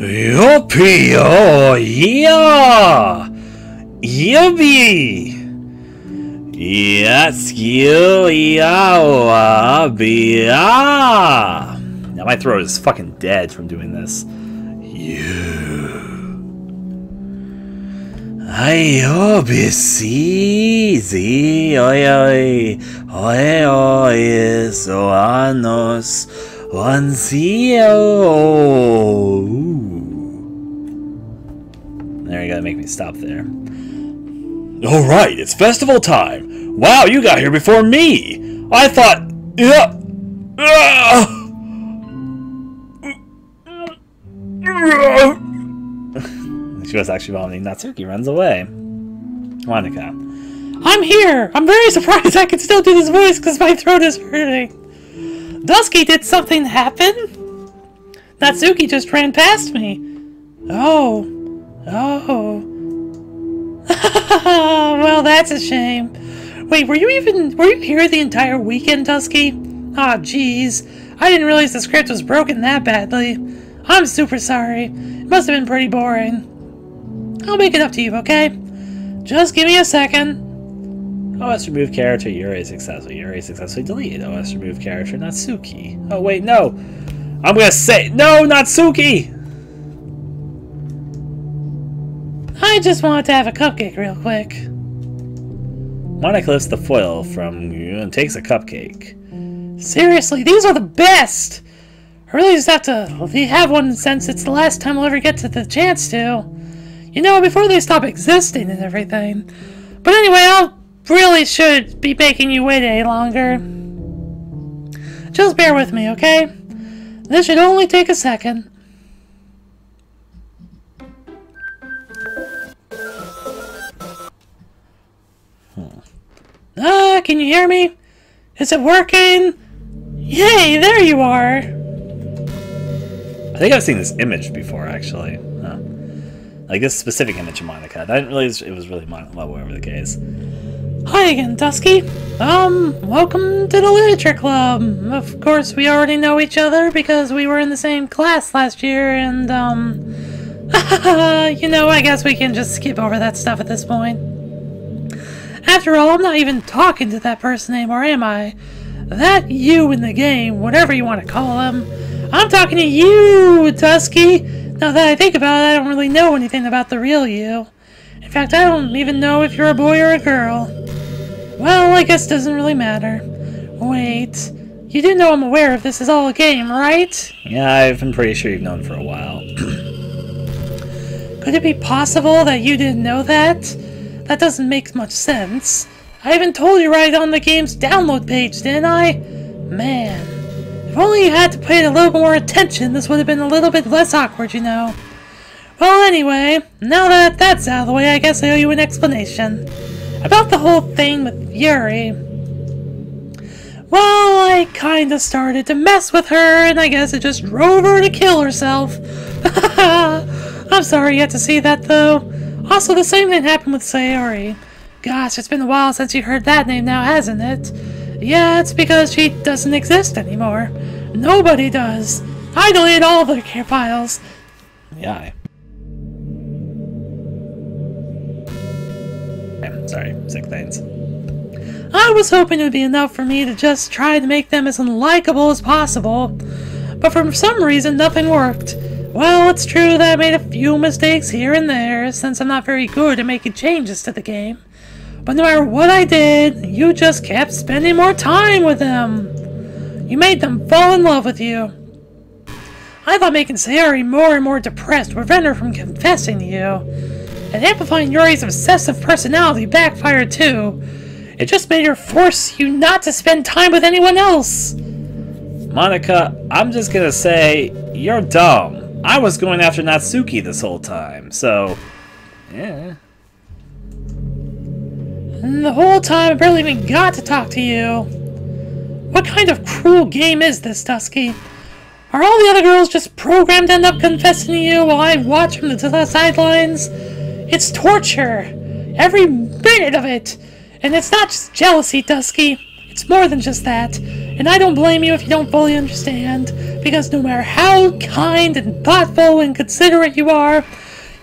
Yoppy, oh, yeah! Yuppie! Yes, you, yeah, now my throat is fucking dead from doing this. Easy, oi, so anos, There, you gotta make me stop there. Alright, it's festival time! Wow, you got here before me! I thought... She was actually vomiting. Natsuki runs away. Monica. I'm here! I'm very surprised I can still do this voice because my throat is hurting. Dusky, did something happen? Natsuki just ran past me. Oh. Well, that's a shame. Wait, were you here the entire weekend, Dusky? Aw, jeez. I didn't realize the script was broken that badly. I'm super sorry. It must have been pretty boring. I'll make it up to you, okay? Just give me a second. OS remove character, Yuri successfully deleted. OS remove character, Natsuki. Oh, wait, no. I'm gonna say, no, Natsuki! I just wanted to have a cupcake real quick. Monica lifts the foil from you and takes a cupcake. Seriously, these are the best! I really just have to have one since it's the last time I'll ever get to the chance to. You know, before they stop existing and everything. But anyway, I really should be making you wait any longer. Just bear with me, okay? This should only take a second. Can you hear me? Is it working? Yay, there you are! I think I've seen this image before, actually. Like this specific image of Monica. I didn't realize it was really Monica, well, whatever the case. Hi again, Dusky. Welcome to the Literature Club. Of course, we already know each other because we were in the same class last year, and, you know, I guess we can just skip over that stuff at this point. After all, I'm not even talking to that person anymore, am I? That you in the game, whatever you want to call him. I'm talking to you, Dusky! Now that I think about it, I don't really know anything about the real you. In fact, I don't even know if you're a boy or a girl. Well, I guess it doesn't really matter. Wait, you do know I'm aware if this is all a game, right? Yeah, I've been pretty sure you've known for a while. Could it be possible that you didn't know that? That doesn't make much sense. I even told you right on the game's download page, didn't I? Man. If only you had to pay a little more attention, this would have been a little bit less awkward, you know. Well, anyway, now that that's out of the way, I guess I owe you an explanation. About the whole thing with Yuri. Well, I kinda started to mess with her, and I guess it just drove her to kill herself. I'm sorry you had to see that, though. Also, the same thing happened with Sayori. Gosh, it's been a while since you heard that name now, hasn't it? Yeah, it's because she doesn't exist anymore. Nobody does. I deleted all of their files. Yeah. Sorry, sick things. I was hoping it would be enough for me to just try to make them as unlikable as possible. But for some reason, nothing worked. Well, it's true that I made a few mistakes here and there, since I'm not very good at making changes to the game. But no matter what I did, you just kept spending more time with them. You made them fall in love with you. I thought making Sayori more and more depressed would prevent her from confessing to you. And amplifying Yuri's obsessive personality backfired too. It just made her force you not to spend time with anyone else. Monica, I'm just gonna say, you're dumb. I was going after Natsuki this whole time, so... yeah. And the whole time I barely even got to talk to you. What kind of cruel game is this, Dusky? Are all the other girls just programmed to end up confessing to you while I watch from the sidelines? It's torture! Every minute of it! And it's not just jealousy, Dusky. It's more than just that. And I don't blame you if you don't fully understand, Because no matter how kind and thoughtful and considerate you are,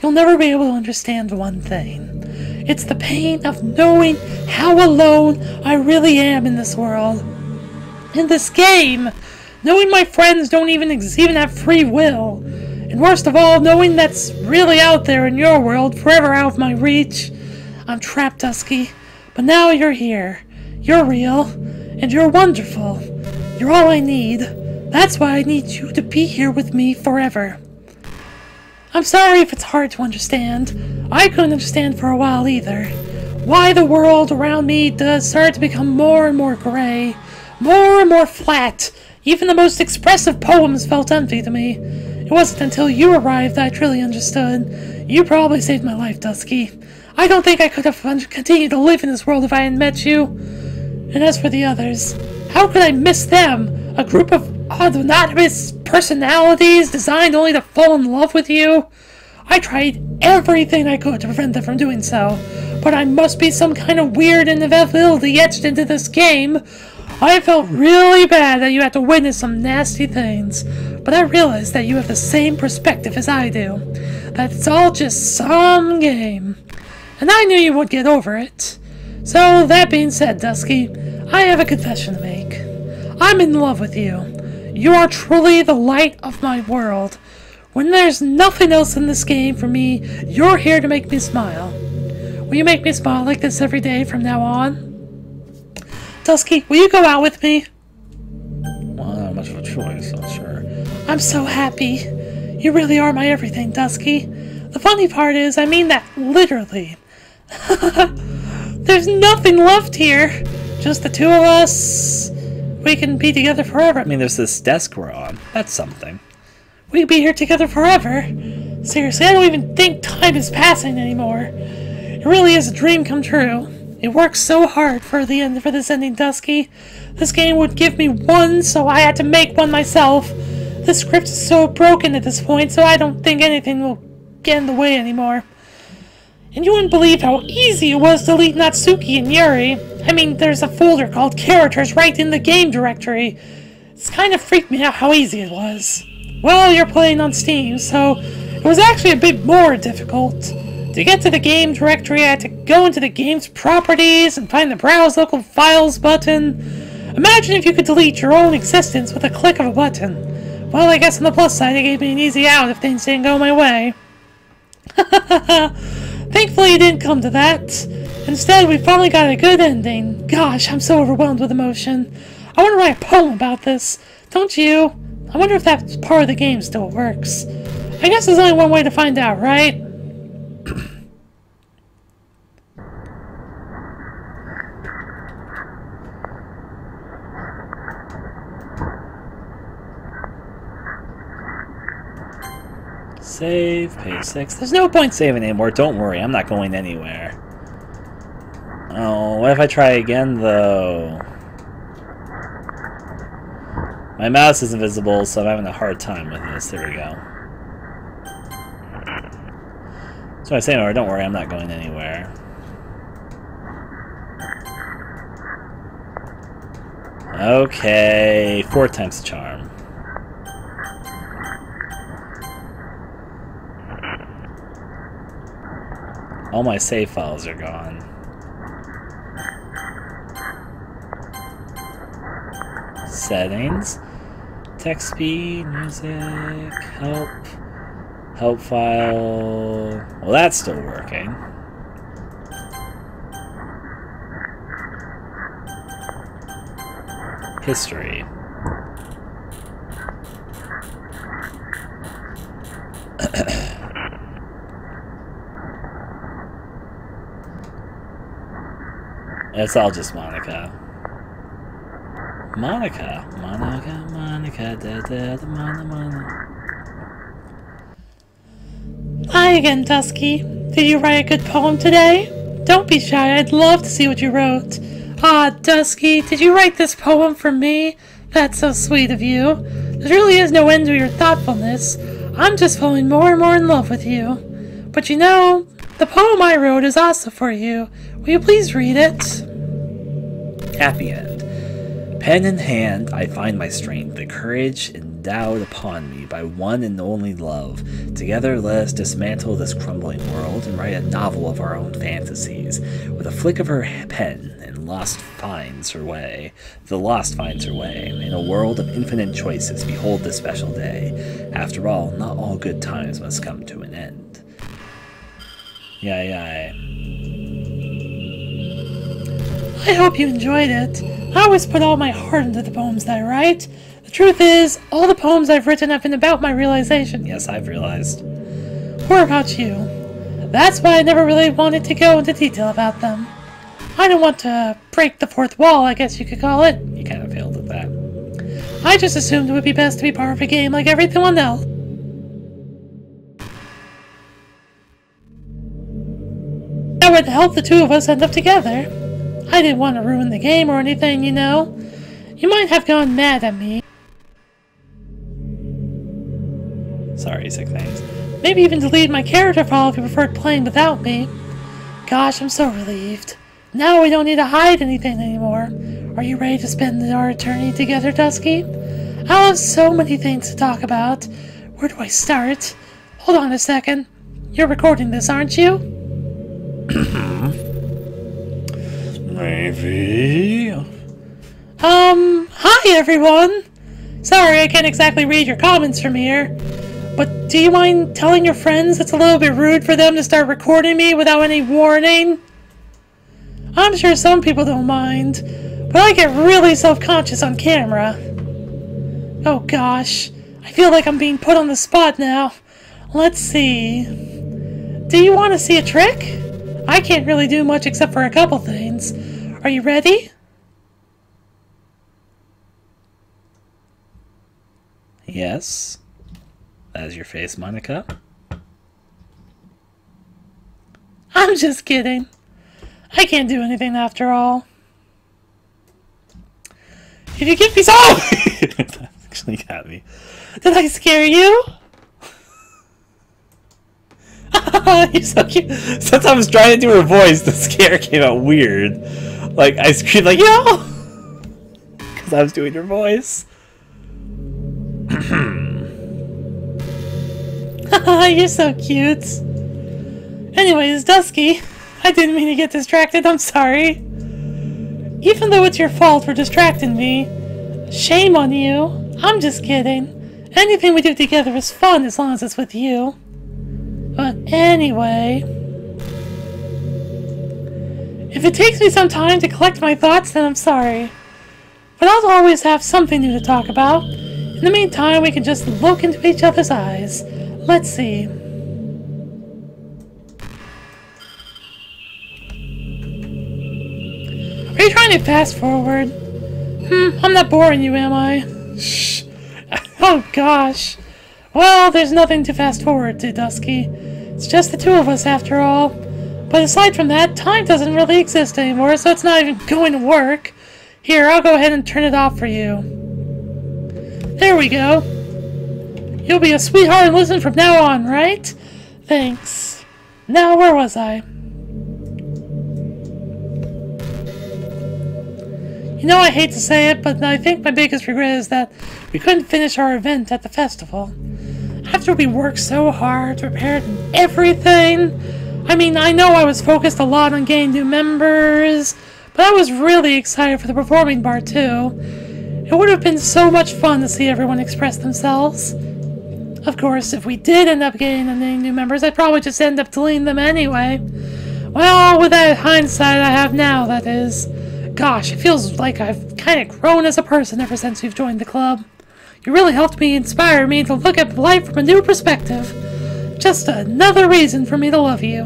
you'll never be able to understand one thing. It's the pain of knowing how alone I really am in this world. In this game, knowing my friends don't even have free will. And worst of all, knowing that's really out there in your world, forever out of my reach. I'm trapped, Dusky, but now you're here. You're real, and you're wonderful. You're all I need. That's why I need you to be here with me forever. I'm sorry if it's hard to understand. I couldn't understand for a while either. Why the world around me does start to become more and more gray, more and more flat. Even the most expressive poems felt empty to me. It wasn't until you arrived that I truly understood. You probably saved my life, Dusky. I don't think I could have continued to live in this world if I hadn't met you. And as for the others, how could I miss them? A group of anonymous personalities designed only to fall in love with you? I tried everything I could to prevent them from doing so, but I must be some kind of weird inevitability etched into this game. I felt really bad that you had to witness some nasty things, but I realized that you have the same perspective as I do, that it's all just some game, and I knew you would get over it. So, that being said, Dusky, I have a confession to make. I'm in love with you. You are truly the light of my world. When there's nothing else in this game for me, you're here to make me smile. Will you make me smile like this every day from now on? Dusky, will you go out with me? Well, not much of a choice, I'm sure. I'm so happy. You really are my everything, Dusky. The funny part is, I mean that literally. There's nothing left here. Just the two of us. We can be together forever. I mean, there's this desk we're on. That's something. We can be here together forever. Seriously, I don't even think time is passing anymore. It really is a dream come true. It worked so hard for this ending, Dusky. This game would give me one, so I had to make one myself. The script is so broken at this point, so I don't think anything will get in the way anymore. And you wouldn't believe how easy it was to delete Natsuki and Yuri. I mean, there's a folder called Characters right in the game directory. It's kind of freaked me out how easy it was. Well, you're playing on Steam, so it was actually a bit more difficult. To get to the game directory, I had to go into the game's properties and find the Browse Local Files button. Imagine if you could delete your own existence with a click of a button. Well, I guess on the plus side, it gave me an easy out if things didn't go my way. Thankfully, it didn't come to that. Instead, we finally got a good ending. Gosh, I'm so overwhelmed with emotion. I want to write a poem about this. Don't you? I wonder if that part of the game still works. I guess there's only one way to find out, right? Save, page 6. There's no point saving anymore. Don't worry, I'm not going anywhere. Oh, what if I try again, though? My mouse is invisible, so I'm having a hard time with this. There we go. So I say, no, don't worry, I'm not going anywhere. Okay, 4 times the charm. All my save files are gone. Settings. Text speed, music, help file. Well, that's still working. History. It's all just Monica. Monica, Monica. Hi again, Dusky. Did you write a good poem today? Don't be shy, I'd love to see what you wrote. Ah, Dusky, did you write this poem for me? That's so sweet of you. There really is no end to your thoughtfulness. I'm just falling more and more in love with you. But you know, the poem I wrote is also for you. Will you please read it? Happy end. Pen in hand, I find my strength, the courage endowed upon me by one and only love. Together, let us dismantle this crumbling world and write a novel of our own fantasies. With a flick of her pen, the lost finds her way. In a world of infinite choices, behold this special day. After all, not all good times must come to an end. Yay. I hope you enjoyed it. I always put all my heart into the poems that I write. The truth is, all the poems I've written have been about my realization. Yes, I've realized. Or about you. That's why I never really wanted to go into detail about them. I don't want to break the fourth wall, I guess you could call it. You kind of failed at that. I just assumed it would be best to be part of a game like everyone else. That would help the two of us end up together. I didn't want to ruin the game or anything, you know. You might have gone mad at me. Sorry, Sick Things. Maybe even delete my character file if you preferred playing without me. Gosh, I'm so relieved. Now we don't need to hide anything anymore. Are you ready to spend our eternity together, Dusky? I'll have so many things to talk about. Where do I start? Hold on a second. You're recording this, aren't you? Maybe. Hi everyone! Sorry, I can't exactly read your comments from here. But do you mind telling your friends it's a little bit rude for them to start recording me without any warning? I'm sure some people don't mind, but I get really self-conscious on camera. Oh gosh, I feel like I'm being put on the spot now. Let's see. Do you want to see a trick? I can't really do much except for a couple things. Are you ready? Yes. That is your face, Monica. I'm just kidding. I can't do anything after all. If you give me some... That actually got me. Did I scare you? You're so cute. Since I was trying to do her voice, the scare came out weird. Like, I screamed like, yo! Because I was doing her voice. You're so cute. Anyways, Dusky, I didn't mean to get distracted, I'm sorry. Even though it's your fault for distracting me, shame on you. I'm just kidding. Anything we do together is fun as long as it's with you. But anyway... If it takes me some time to collect my thoughts, then I'm sorry. But I'll always have something new to talk about. In the meantime, we can just look into each other's eyes. Let's see. Are you trying to fast forward? I'm not boring you, am I? Shh. Oh gosh. Well, there's nothing to fast forward to, Dusky. It's just the two of us after all. But aside from that, time doesn't really exist anymore, so it's not even going to work. Here, I'll go ahead and turn it off for you. There we go. You'll be a sweetheart and listen from now on, right? Thanks. Now, where was I? You know, I hate to say it, but I think my biggest regret is that we couldn't finish our event at the festival. After we worked so hard, prepared everything... I mean, I know I was focused a lot on getting new members, but I was really excited for the performing bar too. It would have been so much fun to see everyone express themselves. Of course, if we did end up getting any new members, I'd probably just end up deleting them anyway. Well, with that hindsight I have now, that is. Gosh, it feels like I've kind of grown as a person ever since you've joined the club. You really helped me inspire me to look at life from a new perspective. Just another reason for me to love you.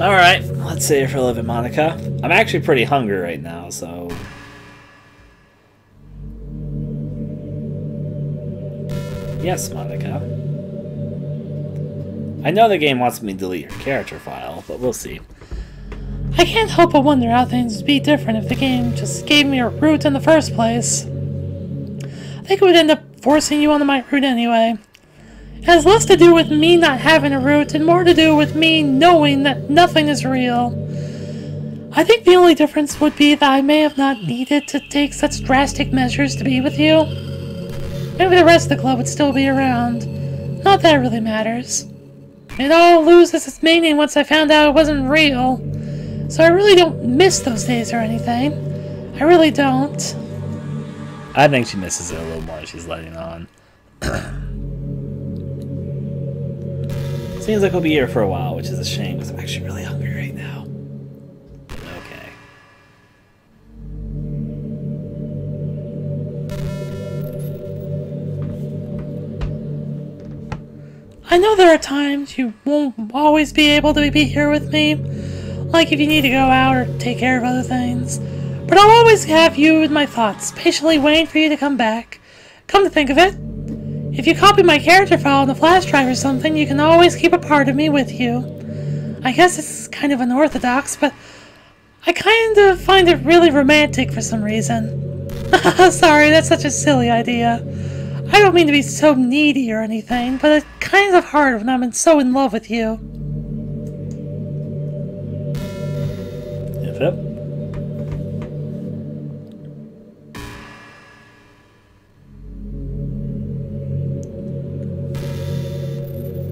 Alright, let's say for a living, Monica. I'm actually pretty hungry right now, so... Yes, Monica. I know the game wants me to delete your character file, but we'll see. I can't help but wonder how things would be different if the game just gave me a route in the first place. I think it would end up forcing you onto my route anyway. It has less to do with me not having a root and more to do with me knowing that nothing is real. I think the only difference would be that I may have not needed to take such drastic measures to be with you. Maybe the rest of the club would still be around. Not that it really matters. It all loses its meaning once I found out it wasn't real. So I really don't miss those days or anything. I really don't. I think she misses it a little more. She's letting on. Seems like we'll be here for a while, which is a shame because I'm actually really hungry right now. Okay. I know there are times you won't always be able to be here with me, like if you need to go out or take care of other things. But I'll always have you in my thoughts, patiently waiting for you to come back. Come to think of it, if you copy my character file on the flash drive or something, you can always keep a part of me with you. I guess it's kind of unorthodox, but I kind of find it really romantic for some reason. Sorry, that's such a silly idea. I don't mean to be so needy or anything, but it's kind of hard when I'm so in love with you. Yep.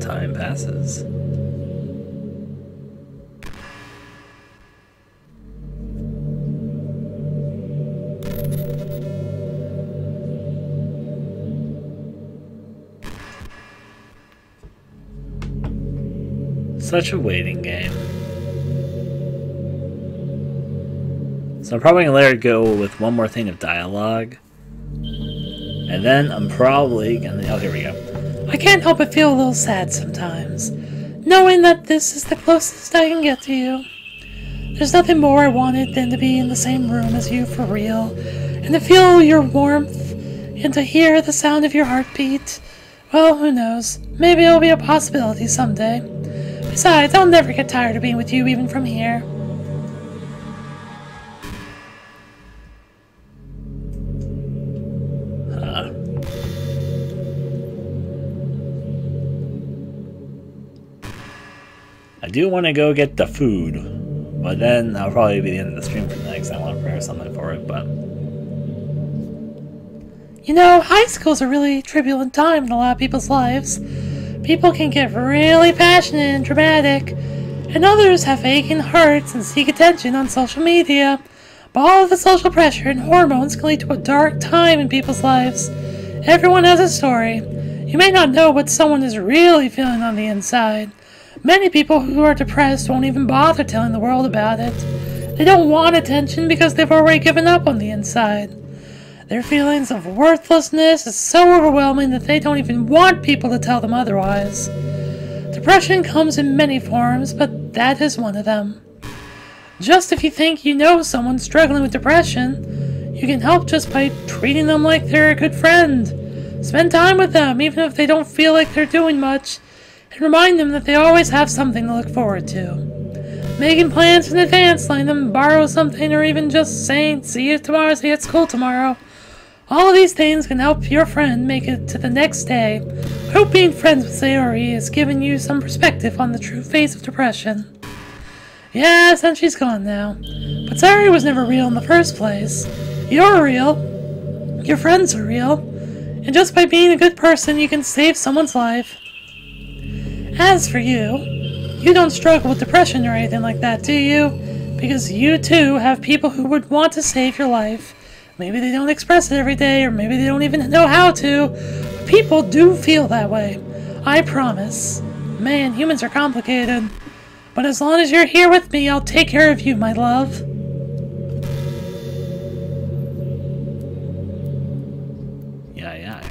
Time passes. Such a waiting game. So I'm probably gonna let her go with one more thing of dialogue. And then I'm probably gonna... Oh, here we go. I can't help but feel a little sad sometimes, knowing that this is the closest I can get to you. There's nothing more I wanted than to be in the same room as you for real, and to feel your warmth, and to hear the sound of your heartbeat. Well, who knows? Maybe it'll be a possibility someday. Besides, I'll never get tired of being with you even from here. I do want to go get the food, but then that'll probably be the end of the stream for the next. I want to prepare something for it, but... You know, high school's a really turbulent time in a lot of people's lives. People can get really passionate and dramatic, and others have aching hearts and seek attention on social media. But all of the social pressure and hormones can lead to a dark time in people's lives. Everyone has a story. You may not know what someone is really feeling on the inside. Many people who are depressed won't even bother telling the world about it. They don't want attention because they've already given up on the inside. Their feelings of worthlessness is so overwhelming that they don't even want people to tell them otherwise. Depression comes in many forms, but that is one of them. Just if you think you know someone struggling with depression, you can help just by treating them like they're a good friend. Spend time with them, even if they don't feel like they're doing much, and remind them that they always have something to look forward to. Making plans in advance, letting them borrow something, or even just saying, see you tomorrow, see you at school tomorrow. All of these things can help your friend make it to the next day. I hope being friends with Sayori has given you some perspective on the true face of depression. Yes, and she's gone now. But Sayori was never real in the first place. You're real. Your friends are real. And just by being a good person, you can save someone's life. As for you, you don't struggle with depression or anything like that, do you? Because you too have people who would want to save your life. Maybe they don't express it every day, or maybe they don't even know how to. But people do feel that way. I promise. Man, humans are complicated. But as long as you're here with me, I'll take care of you, my love. Yeah.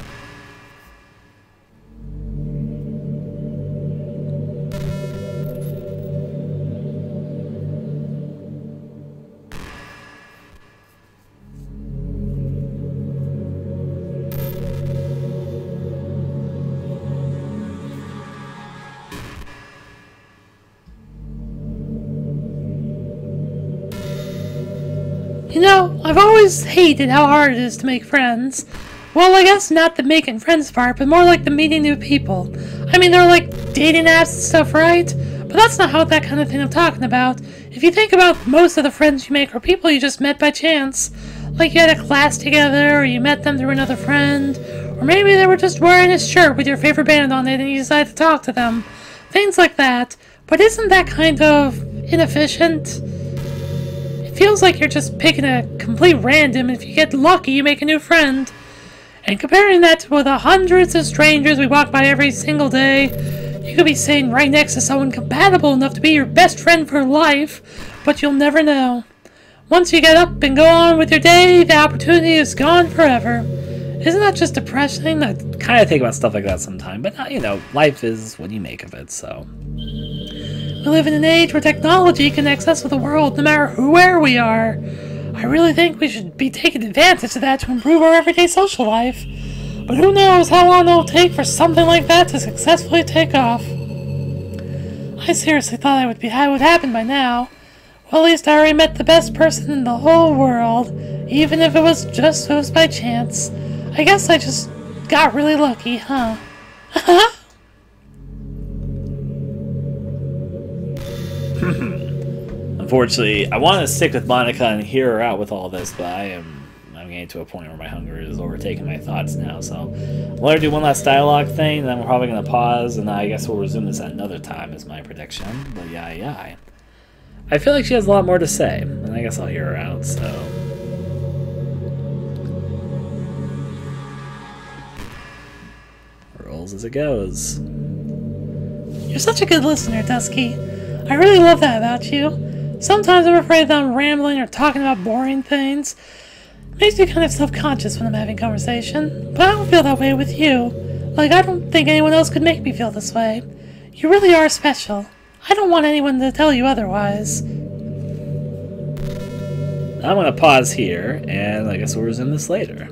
You know, I've always hated how hard it is to make friends. Well, I guess not the making friends part, but more like the meeting new people. I mean, they're like dating apps and stuff, right? But that's not how that kind of thing I'm talking about. If you think about most of the friends you make are people you just met by chance. Like you had a class together, or you met them through another friend, or maybe they were just wearing a shirt with your favorite band on it and you decided to talk to them. Things like that. But isn't that kind of inefficient? It feels like you're just picking a complete random, and if you get lucky, you make a new friend. And comparing that to the hundreds of strangers we walk by every single day, you could be sitting right next to someone compatible enough to be your best friend for life, but you'll never know. Once you get up and go on with your day, the opportunity is gone forever. Isn't that just depressing? I kind of think about stuff like that sometimes, but you know, life is what you make of it, so. We live in an age where technology connects us with the world no matter where we are. I really think we should be taking advantage of that to improve our everyday social life. But who knows how long it'll take for something like that to successfully take off. I seriously thought it would happen by now. Well, at least I already met the best person in the whole world, even if it was by chance. I guess I just got really lucky, huh? Unfortunately, I want to stick with Monica and hear her out with all this, but I'm getting to a point where my hunger is overtaking my thoughts now, so I'm going to do one last dialogue thing, and then we're probably going to pause, and I guess we'll resume this at another time is my prediction. But yeah. I feel like she has a lot more to say, and I guess I'll hear her out, so. Rolls as it goes. You're such a good listener, Dusky. I really love that about you. Sometimes I'm afraid that I'm rambling or talking about boring things. It makes me kind of self-conscious when I'm having conversation, but I don't feel that way with you. Like, I don't think anyone else could make me feel this way. You really are special. I don't want anyone to tell you otherwise. I'm going to pause here, and I guess we'll resume this later.